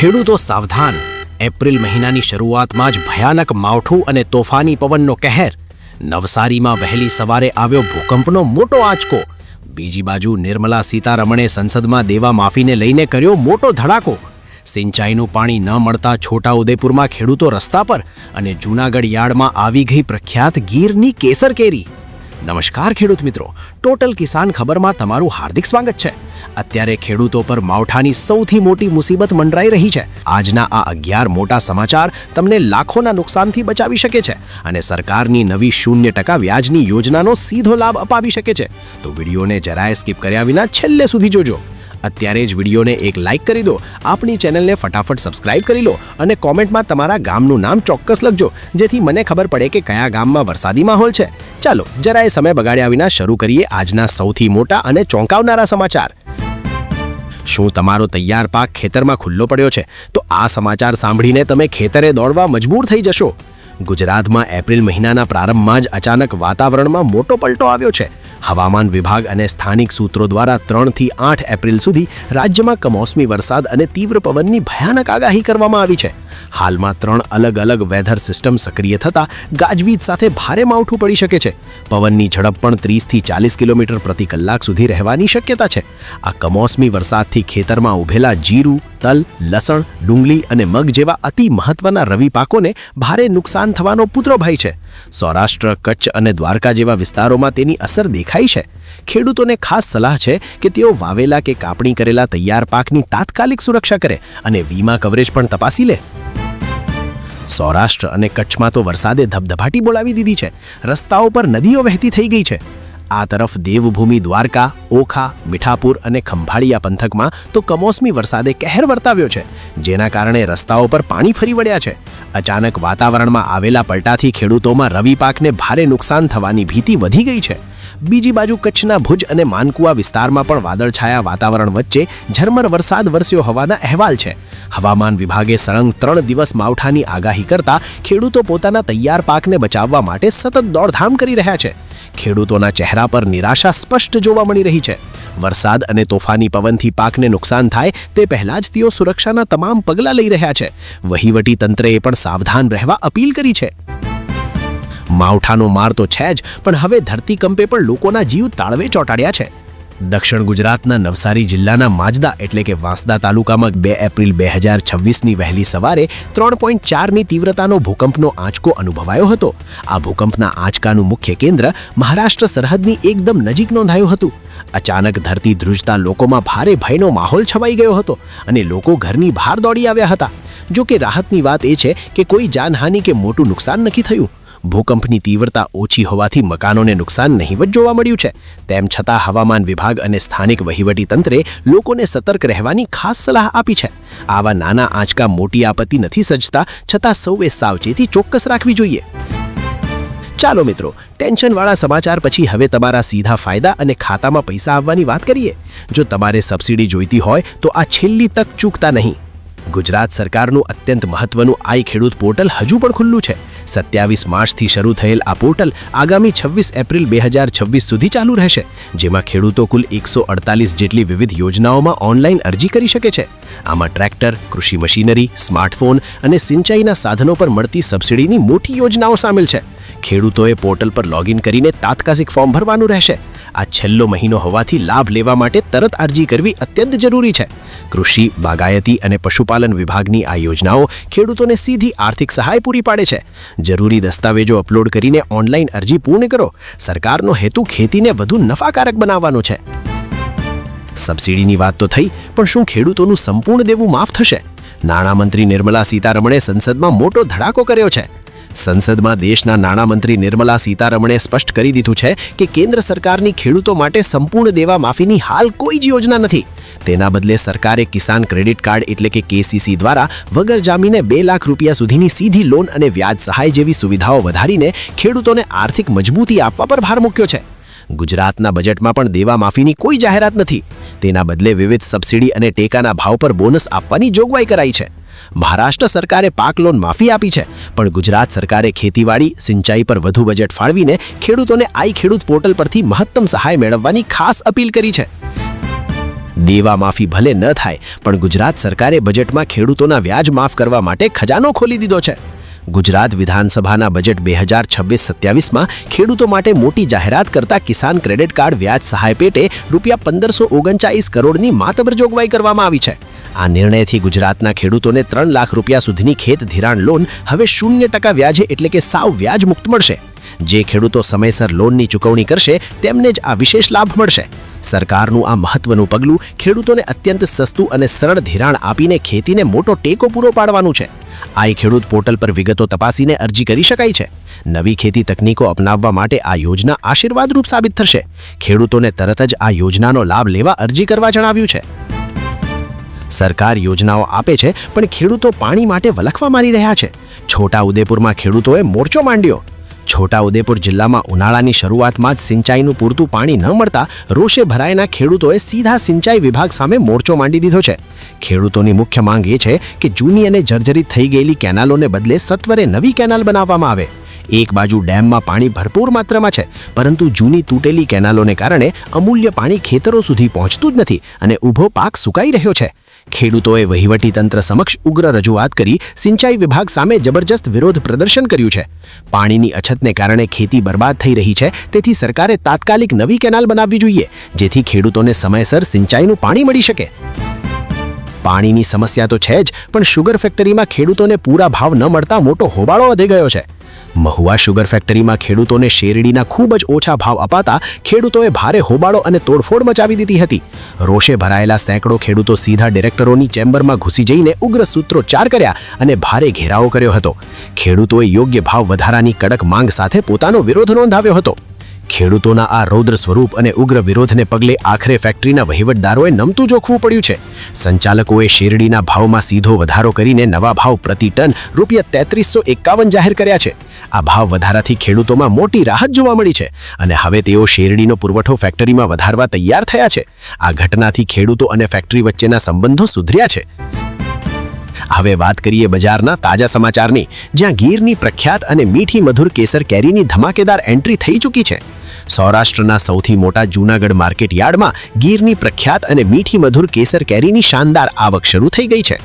ખેડૂતો સાવધાન. એપ્રિલ મહિનાની શરૂઆતમાં જ ભયાનક માવઠું અને તોફાની પવનનો કહેર. નવસારીમાં વહેલી સવારે આવ્યો ભૂકંપનો મોટો આંચકો. બીજી બાજુ નિર્મલા સીતારમણે સંસદમાં દેવા માફીને લઈને કર્યો મોટો ધડાકો. સિંચાઈનું પાણી ન મળતા છોટાઉદેપુરમાં ખેડૂતો રસ્તા પર અને જૂનાગઢ યાર્ડમાં આવી ગઈ પ્રખ્યાત ગીરની કેસર કેરી. નમસ્કાર ખેડૂત મિત્રો, ટોટલ કિસાન ખબરમાં તમારું હાર્દિક સ્વાગત છે. અત્યારે ખેડૂતો પર માવઠાની સૌથી મોટી મુસીબત મંડરાઈ રહી છે. આજના આ 11 મોટા સમાચાર તમને લાખોના નુકસાનથી બચાવી શકે છે અને સરકારની નવી 0% વ્યાજની યોજનાનો સીધો લાભ અપાવી શકે છે. તો વિડીયોને જરાય સ્કીપ કર્યા વિના છેલ્લે સુધી જોજો. અત્યારે જ વિડીયોને એક લાઇક કરી દો, આપણી ચેનલને ફટાફટ સબસ્ક્રાઇબ કરી લો અને કોમેન્ટમાં તમારા ગામનું નામ ચોક્કસ લખજો, જેથી મને ખબર પડે કે કયા ગામમાં વરસાદી માહોલ છે. ચાલો જરાય સમય બગાડ્યા વિના શરૂ કરીએ આજના સૌથી મોટા અને ચોંકાવનારા સમાચાર. શું તમારો તૈયાર પાક ખેતરમાં ખુલ્લો પડ્યો છે? તો આ સમાચાર સાંભળીને તમે ખેતરે દોડવા મજબૂર થઈ જશો. ગુજરાતમાં એપ્રિલ મહિનાના પ્રારંભમાં જ અચાનક વાતાવરણમાં મોટો પલટો આવ્યો છે. હવામાન વિભાગ અને સ્થાનિક સૂત્રો દ્વારા 3 થી 8 એપ્રિલ સુધી રાજ્યમાં કમોસમી વરસાદ અને તીવ્ર પવનની ભયાનક આગાહી કરવામાં આવી છે. હાલમાં 3 અલગ-અલગ વેધર સિસ્ટમ સક્રિય થતા ગાજવીજ સાથે ભારે માવઠું પડી શકે છે. પવનની ઝડપ પણ 30 થી 40 કિલોમીટર પ્રતિ કલાક સુધી રહેવાની શક્યતા છે. આ કમોસમી વરસાદથી ખેતરમાં ઉભેલા જીરું, તલ, લસણ, ડુંગળી અને મગ જેવા અતિ મહત્વના રવિ પાકોને ભારે નુકસાન થવાનો પુત્રોભાઈ છે. સૌરાષ્ટ્ર, કચ્છ અને દ્વારકા જેવા વિસ્તારોમાં તેની અસર દેખાઈ છે. ખેડૂતોને ખાસ સલાહ છે કે તેઓ વાવેલા કે કાપણી કરેલા તૈયાર પાકની તાત્કાલિક સુરક્ષા કરે અને વીમા કવરેજ પણ તપાસી લે. સૌરાષ્ટ્ર અને કચ્છમાં તો વરસાદે ધબધબાટી બોલાવી દીધી છે. રસ્તાઓ પર નદીઓ વહેતી થઈ ગઈ છે. આ તરફ દેવભૂમિ દ્વારકા, ઓખા, મીઠાપુર અને ખંભાળિયા પંથકમાં તો કમોસમી વરસાદે કહેર વર્તાવ્યો છે, જેના કારણે રસ્તાઓ પર પાણી ફરી વળ્યા છે. અચાનક વાતાવરણમાં આવેલા પલટાથી ખેડૂતોમાં રવિ પાકને ભારે નુકસાન થવાની ભીતિ વધી ગઈ છે. બીજી બાજુ કચ્છના ભુજ અને માનકુવા વિસ્તારમાં પણ વાદળછાયા વાતાવરણ વચ્ચે ઝરમર વરસાદ વરસ્યો હોવાના અહેવાલ છે. હવામાન વિભાગે સળંગ 3 દિવસ માવઠાની આગાહી કરતા ખેડૂતો પોતાના તૈયાર પાકને બચાવવા માટે સતત દોડધામ કરી રહ્યા છે. ખેડૂતોના ચહેરા પર નિરાશા સ્પષ્ટ જોવા મળી રહી છે. વરસાદ અને તોફાની પવનથી પાકને નુકસાન થાય તે પહેલા જ તેઓ સુરક્ષાના તમામ પગલાં લઈ રહ્યા છે. વહીવટી તંત્રએ પણ સાવધાન રહેવા અપીલ કરી છે. માવઠાનો માર તો છે જ, પણ હવે ધરતીકંપે પણ લોકોના જીવ તાળવે ચોંટાડ્યા છે. દક્ષિણ ગુજરાતના નવસારી જિલ્લાના માજદા એટલે કે વાંસદા તાલુકામાં 2 એપ્રિલ 2026ની વહેલી સવારે 3.4ની તીવ્રતાનો ભૂકંપનો આંચકો અનુભવાયો હતો. આ ભૂકંપના આંચકાનું મુખ્ય કેન્દ્ર મહારાષ્ટ્ર સરહદની એકદમ નજીક નોંધાયું હતું. અચાનક ધરતી ધ્રુજતા લોકોમાં ભારે ભયનો માહોલ છવાઈ ગયો હતો અને લોકો ઘરની બહાર દોડી આવ્યા હતા. જો કે રાહતની વાત એ છે કે કોઈ જાનહાનિ કે મોટું નુકસાન નથી થયું. ભૂકંપની તીવ્રતા ઓછી હોવાથી મકાનોને નુકસાન નહીવત જોવા મળ્યું છે. તેમ છતાં હવામાન વિભાગ અને સ્થાનિક વહીવટી તંત્રે લોકોને સતર્ક રહેવાની ખાસ સલાહ આપી છે. આવા નાના આંચકા મોટી આપત્તિ નથી સર્જતા, છતાં સૌએ સાવચેતી ચોક્કસ રાખવી જોઈએ. ચાલો મિત્રો, ટેન્શનવાળા સમાચાર પછી હવે તમારા સીધા ફાયદા અને ખાતામાં પૈસા આવવાની વાત કરીએ. જો તમારે સબસિડી જોઈતી હોય તો આ છેલ્લી તક ચૂકતા નહીં. ગુજરાત સરકારનું અત્યંત મહત્વનું આઈ ખેડૂત પોર્ટલ હજુ પણ ખુલ્લું છે. 27 માર્ચથી શરૂ થયેલ આ પોર્ટલ આગામી 26 એપ્રિલ 2026 સુધી ચાલુ રહેશે, જેમાં ખેડૂતો કુલ 148 જેટલી વિવિધ યોજનાઓમાં ઓનલાઈન અરજી કરી શકે છે. આમાં ટ્રેક્ટર, કૃષિ મશીનરી, સ્માર્ટફોન અને સિંચાઈના સાધનો પર મળતી સબસિડીની મોટી યોજનાઓ સામેલ છે. ખેડૂતોએ પોર્ટલ પર લોગિન કરીને તાત્કાલિક ફોર્મ ભરવાનું રહેશે. આ છેલ્લો મહિનો હોવાથી લાભ લેવા માટે તરત અરજી કરવી અત્યંત જરૂરી છે. કૃષિ, બાગાયતી અને પશુપાલન વિભાગની આ યોજનાઓ ખેડૂતોને સીધી આર્થિક સહાય પૂરી પાડે છે. જરૂરી દસ્તાવેજો અપલોડ કરીને ઓનલાઈન અરજી પૂર્ણ કરો. સરકારનો હેતુ ખેતીને વધુ નફાકારક બનાવવાનો છે. સબસિડીની વાત તો થઈ, પણ શું ખેડૂતોનું સંપૂર્ણ દેવું માફ થશે? નાણામંત્રી નિર્મલા સીતારમણે સંસદમાં મોટો ધડાકો કર્યો છે. સંસદમાં દેશના નાણામંત્રી નિર્મલા સીતારમણે સ્પષ્ટ કરી દીધું છે કે કેન્દ્ર સરકારની ખેડૂતો માટે સંપૂર્ણ દેવા માફીની હાલ કોઈ જ યોજના નથી. તેના બદલે સરકારે કિસાન ક્રેડિટ કાર્ડ એટલે કે કેસીસી દ્વારા વગર જામીને 2 લાખ રૂપિયા સુધીની સીધી લોન અને વ્યાજ સહાય જેવી સુવિધાઓ વધારીને ખેડૂતોને આર્થિક મજબૂતી આપવા પર ભાર મૂક્યો છે. ગુજરાતના બજેટમાં પણ દેવા માફીની કોઈ જાહેરાત નથી. તેના બદલે વિવિધ સબસિડી અને ટેકાના ભાવ પર બોનસ આપવાની જોગવાઈ કરાઈ છે. મહારાષ્ટ્ર સરકારે પાક લોન માફી આપી છે, પણ ગુજરાત સરકારે ખેતીવાડી, સિંચાઈ પર વધુ બજેટ ફાળવીને ખેડૂતોને આઈ ખેડૂત પોર્ટલ પરથી મહત્તમ સહાય મેળવવાની ખાસ અપીલ કરી છે. દેવા માફી ભલે ન થાય, પણ ગુજરાત સરકારે બજેટમાં ખેડૂતોના વ્યાજ માફ કરવા માટે ખજાનો ખોલી દીધો છે. ગુજરાત વિધાનસભાના બજેટ 2026-27માં ખેડૂતો માટે મોટી જાહેરાત કરતા કિસાન ક્રેડિટ કાર્ડ વ્યાજ સહાય પેટે ₹1539 કરોડની માતબર જોગવાઈ કરવામાં આવી છે. આ નિર્ણયથી ગુજરાતના ખેડૂતોને 3 લાખ રૂપિયા સુધીની ખેત ધિરાણ લોન હવે 0% વ્યાજે એટલે કે સાવ વ્યાજ મુક્ત મળશે. જે ખેડૂતો સમયસર લોનની ચૂકવણી કરશે તેમને જ આ વિશેષ લાભ મળશે. સરકારનું આ મહત્વનું પગલું ખેડૂતોને અત્યંત સસ્તું અને સરળ ધિરાણ આપીને ખેતીને મોટો ટેકો પૂરો પાડવાનું છે. આ ખેડૂત પોર્ટલ પર વિગતો તપાસીને અરજી કરી શકાય છે. નવી ખેતી તકનીકો અપનાવવા માટે આ યોજના આશીર્વાદરૂપ સાબિત થશે. ખેડૂતોને તરત જ આ યોજનાનો લાભ લેવા અરજી કરવા જણાવ્યું છે. સરકાર યોજનાઓ આપે છે, પણ ખેડૂતો પાણી માટે વલખવા મારી રહ્યા છે. છોટા ઉદેપુરમાં ખેડૂતોએ મોરચો માંડ્યો. છોટા ઉદેપુર જિલ્લામાં ઉનાળાની શરૂઆતમાં જ સિંચાઈનું પૂરતું પાણી ન મળતા રોષે ભરાયેલા ખેડૂતોએ સીધા સિંચાઈ વિભાગ સામે મોરચો માંડી દીધો છે. ખેડૂતોની મુખ્ય માંગ એ છે કે જૂની અને જર્જરિત થઈ ગયેલી કેનાલોને બદલે સત્વરે નવી કેનાલ બનાવવામાં આવે. એક બાજુ ડેમમાં પાણી ભરપૂર માત્રામાં છે, પરંતુ જૂની તૂટેલી કેનાલોને કારણે અમૂલ્ય પાણી ખેતરો સુધી પહોંચતું જ નથી અને ઊભો પાક સુકાઈ રહ્યો છે. ખેડૂતોએ વહીવટીતંત્ર સમક્ષ ઉગ્ર રજૂઆત કરી સિંચાઈ વિભાગ સામે જબરજસ્ત વિરોધ પ્રદર્શન કર્યું છે. પાણીની અછતને કારણે ખેતી બરબાદ થઈ રહી છે, તેથી સરકારે તાત્કાલિક નવી કેનાલ બનાવવી જોઈએ, જેથી ખેડૂતોને સમયસર સિંચાઈનું પાણી મળી શકે. પાણીની સમસ્યા તો છે જ, પણ શુગર ફેક્ટરીમાં ખેડૂતોને પૂરા ભાવ ન મળતા મોટો હોબાળો વધી ગયો છે. મહુવા શુગર ફેક્ટરીમાં ખેડૂતોને શેરડીના ખૂબ જ ઓછા ભાવ અપાતા ખેડૂતોએ ભારે હોબાળો અને તોડફોડ મચાવી દીધી હતી. રોષે ભરાયેલા સેંકડો ખેડૂતો સીધા ડિરેક્ટરોની ચેમ્બરમાં ઘૂસી જઈને ઉગ્ર સૂત્રોચ્ચાર કર્યા અને ભારે ઘેરાવો કર્યો હતો. ખેડૂતોએ યોગ્ય ભાવ વધારાની કડક માંગ સાથે પોતાનો વિરોધ નોંધાવ્યો હતો. ખેડૂતોના આ રૌદ્ર સ્વરૂપ અને ઉગ્ર વિરોધને પગલે આખરે ફેક્ટરીના વહીવટદારોએ નમતું જોખવું પડ્યું છે. સંચાલકોએ શેરડીના ભાવમાં સીધો વધારો કરીને નવા ભાવ પ્રતિ ટન ₹3351 જાહેર કર્યા છે. આ ભાવ વધારાથી ખેડૂતોમાં મોટી રાહત જોવા મળી છે અને હવે તેઓ શેરડીનો પુરવઠો ફેક્ટરીમાં વધારવા તૈયાર થયા છે. આ ઘટનાથી ખેડૂતો અને ફેક્ટરી વચ્ચેના સંબંધો સુધર્યા છે. હવે વાત કરીએ બજારના તાજા સમાચારની, જ્યાં ગીરની પ્રખ્યાત અને મીઠી મધુર કેસર કેરીની ધમાકેદાર એન્ટ્રી થઈ ચૂકી છે. સૌરાષ્ટ્રના સૌથી મોટા જૂનાગઢ માર્કેટ યાર્ડમાં ગીરની પ્રખ્યાત અને મીઠી મધુર કેસર કેરીની શાનદાર આવક શરૂ થઈ ગઈ છે.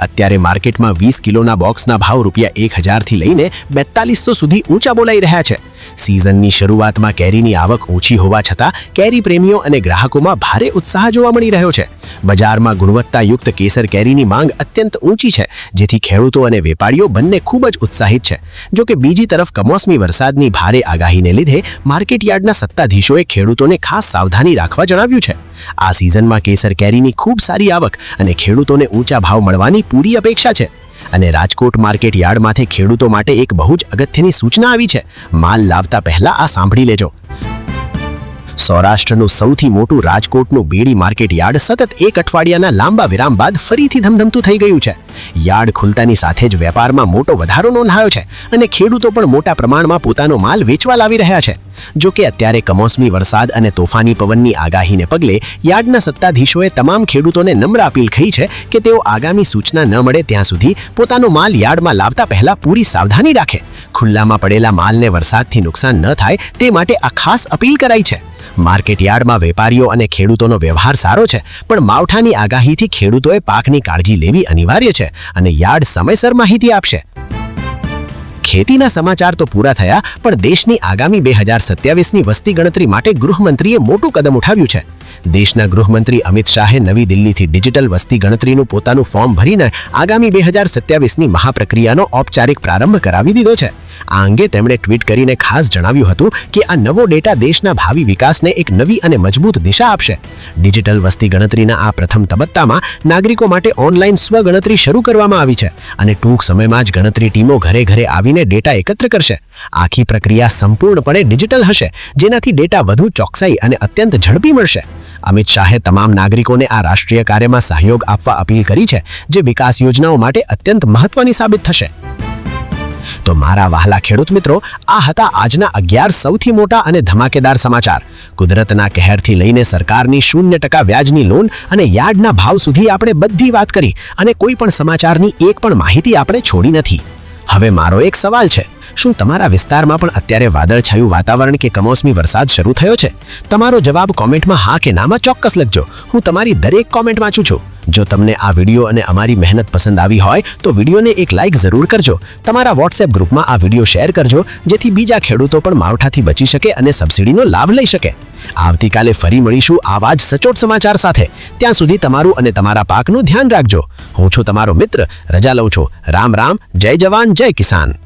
અત્યારે માર્કેટમાં 20 કિલોના બોક્સના ભાવ ₹1000 થી લઈને 4200 સુધી ઊંચા બોલાઈ રહ્યા છે. સિઝનની શરૂઆતમાં કેરીની આવક ઊંચી હોવા છતાં કેરી પ્રેમીઓ અને ગ્રાહકોમાં ભારે ઉત્સાહ જોવા મળી રહ્યો છે. બજારમાં ગુણવત્તાયુક્ત કેસર કેરીની માંગ અત્યંત ઊંચી છે, જેથી ખેડૂતો અને વેપારીઓ બંને ખૂબ જ ઉત્સાહિત છે. જો કે બીજી તરફ કમોસમી વરસાદની ભારે આગાહીને લીધે માર્કેટ યાર્ડના સત્તાધીશોએ ખેડૂતોને ખાસ સાવધાની રાખવા જણાવ્યું છે. આ સિઝનમાં કેસર કેરીની ખૂબ સારી આવક અને ખેડૂતોને ઊંચા ભાવ મળવાની પૂરી અપેક્ષા છે. અને રાજકોટ માર્કેટ યાર્ડમાંથી ખેડૂતો માટે એક બહુ જ અગત્યની સૂચના આવી છે. માલ લાવતા પહેલા આ સાંભળી લેજો. સૌરાષ્ટ્રનું સૌથી મોટું રાજકોટનું બેડી માર્કેટ યાર્ડ સતત 1 અઠવાડિયાના લાંબા વિરામ બાદ ફરીથી ધમધમતું થઈ ગયું છે. યાર્ડ ખુલતાની સાથે જ વેપારમાં મોટો વધારો નોંધાયો છે અને ખેડૂતો પણ મોટા પ્રમાણમાં પોતાનો માલ વેચવા લાવી રહ્યા છે. જો કે અત્યારે કમોસમી વરસાદ અને તોફાની પવનની આગાહીને પગલે યાર્ડના સત્તાધીશોએ તમામ ખેડૂતોને નમ્ર અપીલ કરી છે કે તેઓ આગામી સૂચના ન મળે ત્યાં સુધી પોતાનો માલ યાર્ડમાં લાવતા પહેલા પૂરી સાવધાની રાખે. ખુલ્લામાં પડેલા માલને વરસાદથી નુકસાન ન થાય તે માટે આ ખાસ અપીલ કરાઈ છે. માર્કેટ યાર્ડમાં વેપારીઓ અને ખેડૂતોનો વ્યવહાર સારો છે, પણ માવઠાની આગાહીથી ખેડૂતોએ પાકની કાળજી લેવી અનિવાર્ય છે અને યાર્ડ સમયસર માહિતી આપશે. ખેતીના સમાચાર તો પૂરા થયા, પણ દેશની આગામી 2027ની વસ્તી ગણતરી માટે ગૃહમંત્રીએ મોટું કદમ ઉઠાવ્યું છે. દેશના ગૃહમંત્રી અમિત શાહે નવી દિલ્હીથી ડિજિટલ વસ્તી ગણતરીનું પોતાનું ફોર્મ ભરીને આગામી 2027ની મહાપ્રક્રિયાનો ઔપચારિક પ્રારંભ કરાવી દીધો છે. આ અંગે તેમણે ટ્વીટ કરીને ખાસ જણાવ્યું હતું કે આ નવો ડેટા દેશના ભાવિ વિકાસને એક નવી અને મજબૂત દિશા આપશે. ડિજિટલ વસ્તી ગણતરીના આ પ્રથમ તબક્કામાં નાગરિકો માટે ઓનલાઈન સ્વગણતરી શરૂ કરવામાં આવી છે અને ટૂંક સમયમાં જ ગણતરી ટીમો ઘરે ઘરે આવીને ડેટા એકત્ર કરશે. આખી પ્રક્રિયા સંપૂર્ણપણે ડિજિટલ હશે, જેનાથી ડેટા વધુ ચોકસાઈ અને અત્યંત ઝડપી મળશે. અમિત શાહે તમામ નાગરિકોને આ રાષ્ટ્રીય કાર્યમાં સહયોગ આપવા અપીલ કરી છે, જે વિકાસ યોજનાઓ માટે અત્યંત મહત્વની સાબિત થશે. તો મારા વહાલા ખેડૂત મિત્રો, આ હતા આજના 11 સૌથી મોટા અને ધમાકેદાર સમાચાર. કુદરતના કહેરથી લઈને સરકારની 0% વ્યાજની લોન અને યાર્ડના ભાવ સુધી આપણે બધી વાત કરી અને કોઈ પણ સમાચારની એક પણ માહિતી આપણે છોડી નથી. હવે મારો એક સવાલ છે, શું તમારા વિસ્તારમાં પણ અત્યારે વાદળછાયું વાતાવરણ કે કમોસમી વરસાદ શરૂ થયો છે? તમારો જવાબ કોમેન્ટમાં હા કે નામાં ચોક્કસ લખજો. હું તમારી દરેક કોમેન્ટ વાંચું છું. જો તમને આ વિડીયો અને અમારી મહેનત પસંદ આવી હોય તો વિડીયોને એક લાઇક જરૂર કરજો. તમારા વોટ્સએપ ગ્રુપમાં આ વિડીયો શેર કરજો, જેથી બીજા ખેડૂતો પણ માવઠાથી બચી શકે અને સબસિડીનો લાભ લઈ શકે. આવતીકાલે ફરી મળીશું આવા જ સચોટ સમાચાર સાથે. ત્યાં સુધી તમારું અને તમારા પાકનું ધ્યાન રાખજો. હું છું તમારો મિત્ર, રજા લઉં છું. રામ રામ, જય જવાન, જય કિસાન.